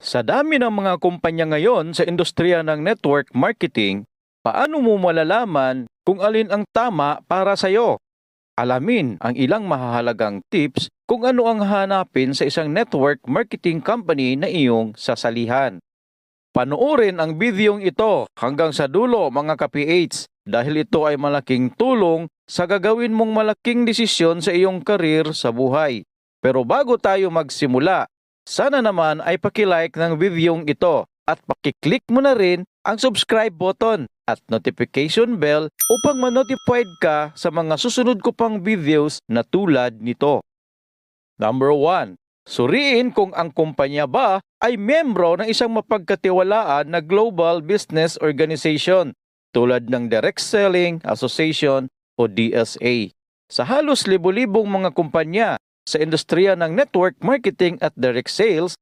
Sa dami ng mga kumpanya ngayon sa industriya ng network marketing, paano mo malalaman kung alin ang tama para sa iyo? Alamin ang ilang mahahalagang tips kung ano ang hanapin sa isang network marketing company na iyong sasalihan. Panoorin ang bidyong ito hanggang sa dulo mga ka-PH dahil ito ay malaking tulong sa gagawin mong malaking desisyon sa iyong karir sa buhay. Pero bago tayo magsimula, sana naman ay pakilike ng bidyong ito at pakiclick mo na rin ang subscribe button at notification bell upang ma-notified ka sa mga susunod ko pang videos na tulad nito. Number 1. Suriin kung ang kumpanya ba ay miyembro ng isang mapagkatiwalaan na global business organization tulad ng Direct Selling Association o DSA. Sa halos libo-libong mga kumpanya sa industriya ng network marketing at direct sales,